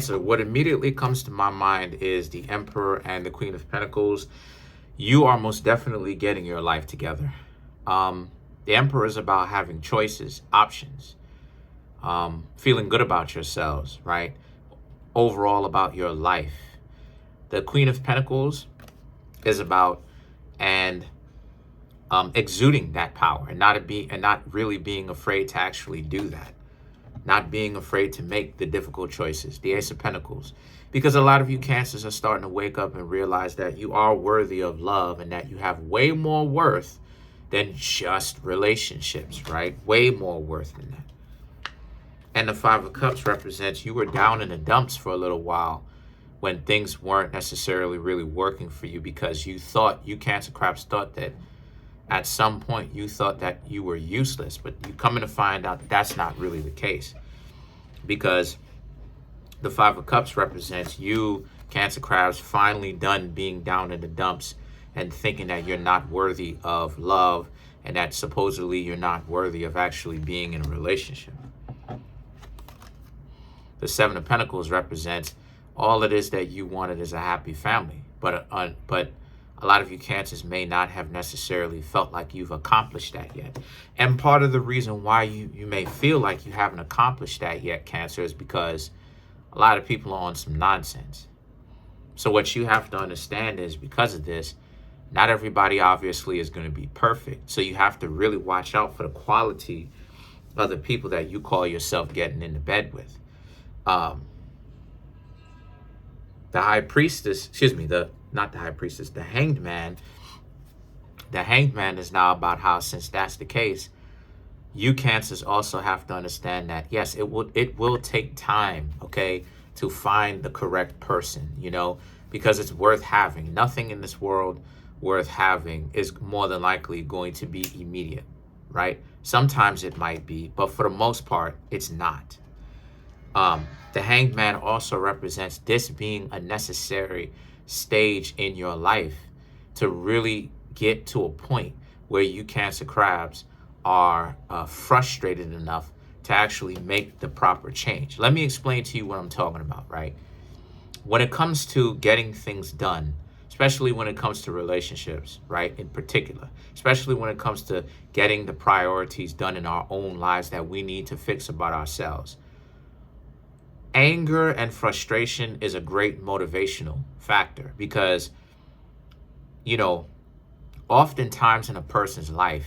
So what immediately comes to my mind is the Emperor and the Queen of Pentacles. You are most definitely getting your life together. The Emperor is about having choices, options, feeling good about yourselves, right? Overall about your life. The Queen of Pentacles is about and exuding that power and not really being afraid to actually do that. Not being afraid to make the difficult choices. The Ace of Pentacles. Because a lot of you Cancers are starting to wake up and realize that you are worthy of love and that you have way more worth than just relationships, right? Way more worth than that. And the Five of Cups represents you were down in the dumps for a little while when things weren't necessarily really working for you because you Cancer Craps thought that at some point you thought that you were useless, but you coming to find out that that's not really the case, because the Five of Cups represents you, Cancer Crabs, finally done being down in the dumps and thinking that you're not worthy of love and that supposedly you're not worthy of actually being in a relationship. The Seven of Pentacles represents all it is that you wanted is a happy family, but a lot of you Cancers may not have necessarily felt like you've accomplished that yet. And part of the reason why you may feel like you haven't accomplished that yet, Cancer, is because a lot of people are on some nonsense. So what you have to understand is because of this, not everybody obviously is going to be perfect. So you have to really watch out for the quality of the people that you call yourself getting into bed with. The High Priestess, not the High Priestess, the Hanged Man. The Hanged Man is now about how, since that's the case, you Cancers also have to understand that, yes, it will take time, okay, to find the correct person, because it's worth having. Nothing in this world worth having is more than likely going to be immediate, right? Sometimes it might be, but for the most part, it's not. The Hanged Man also represents this being a necessary stage in your life to really get to a point where you Cancer Crabs are frustrated enough to actually make the proper change. Let me explain to you what I'm talking about, right? When it comes to getting things done, especially when it comes to relationships, right, in particular, especially when it comes to getting the priorities done in our own lives that we need to fix about ourselves, anger and frustration is a great motivational factor because, oftentimes in a person's life,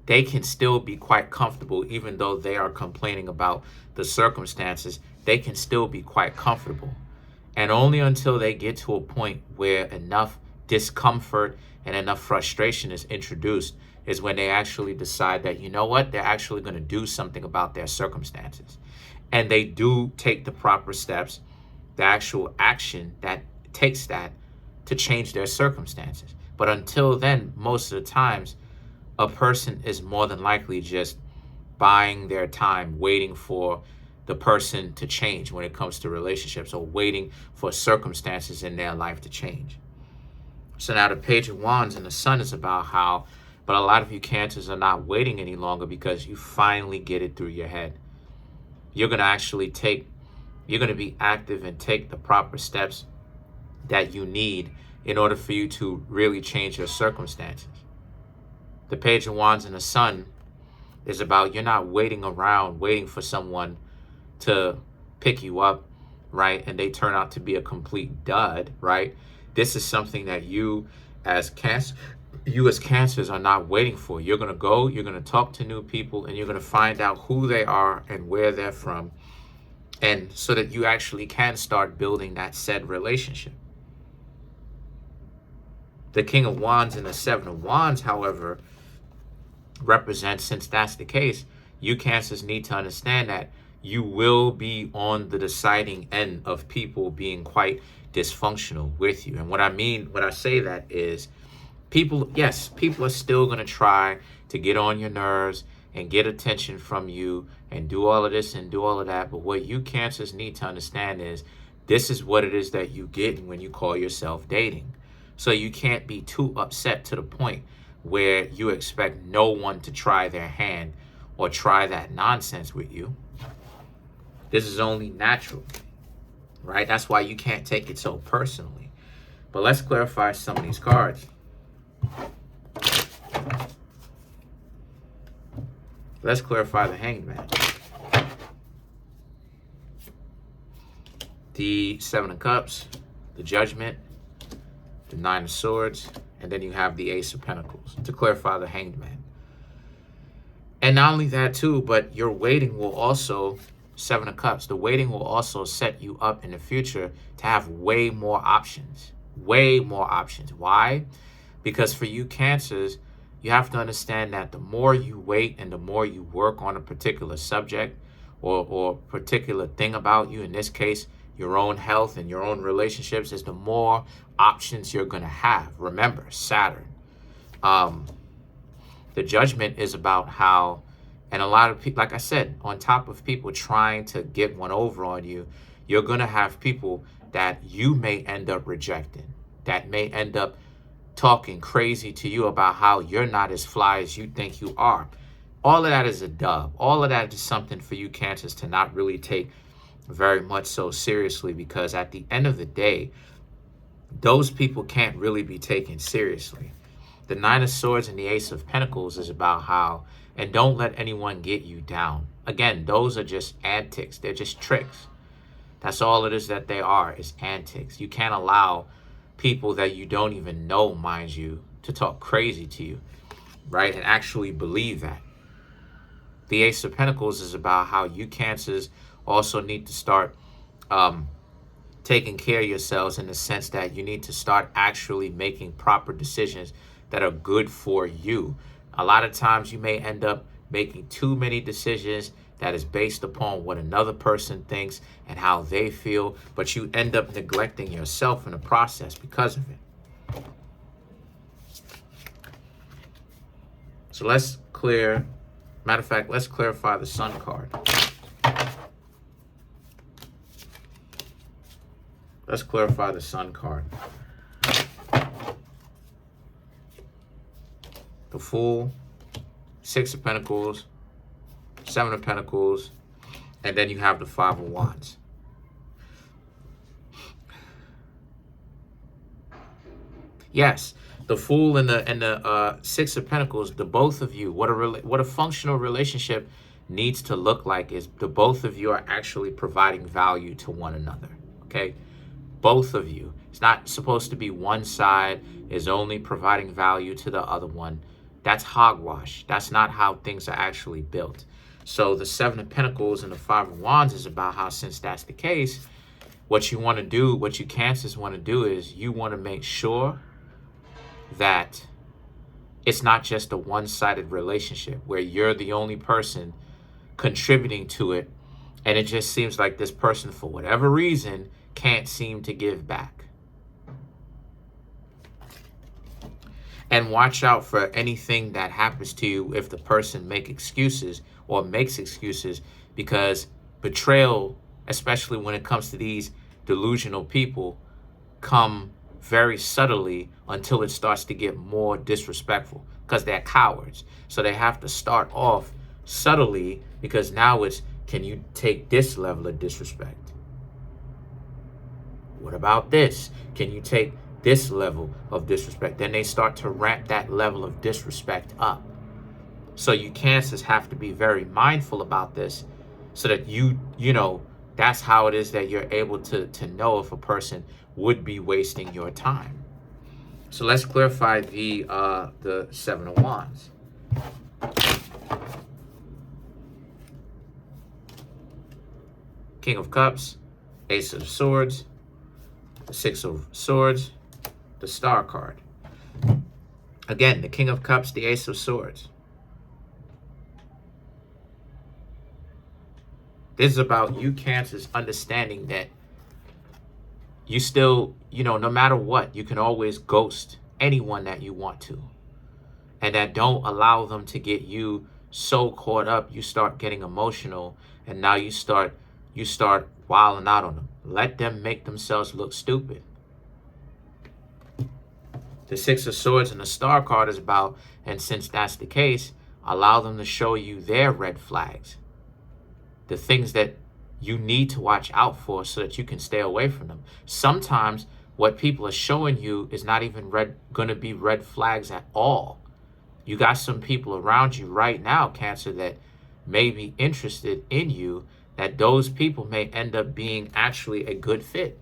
they can still be quite comfortable even though they are complaining about the circumstances. They can still be quite comfortable. And only until they get to a point where enough discomfort and enough frustration is introduced is when they actually decide that, you know what, they're actually going to do something about their circumstances. And they do take the proper steps, the actual action that takes that to change their circumstances. But until then, most of the times, a person is more than likely just buying their time, waiting for the person to change when it comes to relationships or waiting for circumstances in their life to change. So now the Page of Wands and the Sun is about how, but a lot of you Cancers are not waiting any longer because you finally get it through your head. You're going to be active and take the proper steps that you need in order for you to really change your circumstances. The Page of Wands and the Sun is about you're not waiting around, waiting for someone to pick you up, right? And they turn out to be a complete dud, right? This is something that you as Cancers are not waiting for. You're going to go, you're going to talk to new people, and you're going to find out who they are and where they're from, and so that you actually can start building that said relationship. The King of Wands and the Seven of Wands, however, represents, since that's the case, you Cancers need to understand that you will be on the deciding end of people being quite dysfunctional with you. And what I say that is, people are still going to try to get on your nerves and get attention from you and do all of this and do all of that. But what you Cancers need to understand is this is what it is that you get when you call yourself dating. So you can't be too upset to the point where you expect no one to try their hand or try that nonsense with you. This is only natural. right? That's why you can't take it so personally. But let's clarify some of these cards. Let's clarify the Hanged Man. The Seven of Cups, the Judgment, the Nine of Swords, and then you have the Ace of Pentacles to clarify the Hanged Man. And not only that too, but your waiting will also, Seven of Cups, the waiting will also set you up in the future to have way more options. Way more options. Why? Because for you Cancers, you have to understand that the more you wait and the more you work on a particular subject or particular thing about you, in this case, your own health and your own relationships, is the more options you're going to have. Remember, Saturn. The Judgment is about how, and a lot of people, like I said, on top of people trying to get one over on you, you're going to have people that you may end up rejecting, that may end up talking crazy to you about how you're not as fly as you think you are. All of that is a dub. All of that is something for you Cancers to not really take very much so seriously, because at the end of the day, those people can't really be taken seriously. The Nine of Swords and the Ace of Pentacles is about how, and don't let anyone get you down. Again, those are just antics. They're just tricks. That's all it is that they are, is antics. You can't allow people that you don't even know, mind you, to talk crazy to you, right? And actually believe that. The Ace of Pentacles is about how you Cancers also need to start taking care of yourselves, in the sense that you need to start actually making proper decisions that are good for you. A lot of times you may end up making too many decisions that is based upon what another person thinks and how they feel, but you end up neglecting yourself in the process because of it. So let's clear, matter of fact, let's clarify the Sun card. Let's clarify the Sun card. The Fool, Six of Pentacles, Seven of Pentacles, and then you have the Five of Wands. Yes, the Fool and the Six of Pentacles, the both of you, what a functional relationship needs to look like is the both of you are actually providing value to one another, okay? Both of you. It's not supposed to be one side is only providing value to the other one. That's hogwash. That's not how things are actually built. So the Seven of Pentacles and the Five of Wands is about how, since that's the case, what you want to do, what you Cancers want to do, is you want to make sure that it's not just a one-sided relationship where you're the only person contributing to it, and it just seems like this person, for whatever reason, can't seem to give back. And watch out for anything that happens to you if the person makes excuses, because betrayal, especially when it comes to these delusional people, come very subtly until it starts to get more disrespectful, because they're cowards. So they have to start off subtly, because now it's, can you take this level of disrespect? What about this? Can you take this level of disrespect? Then they start to ramp that level of disrespect up. So you Cancers have to be very mindful about this, so that you know, that's how it is that you're able to know if a person would be wasting your time. So let's clarify the Seven of Wands. King of Cups, Ace of Swords, the Six of Swords, the Star card. Again, the King of Cups, the Ace of Swords. This is about you Cancers understanding that you still, no matter what, you can always ghost anyone that you want to. And that don't allow them to get you so caught up, you start getting emotional, and now you start wilding out on them. Let them make themselves look stupid. The Six of Swords and the Star card is about, and since that's the case, allow them to show you their red flags. The things that you need to watch out for so that you can stay away from them. Sometimes what people are showing you is not even going to be red flags at all. You got some people around you right now, Cancer, that may be interested in you, that those people may end up being actually a good fit.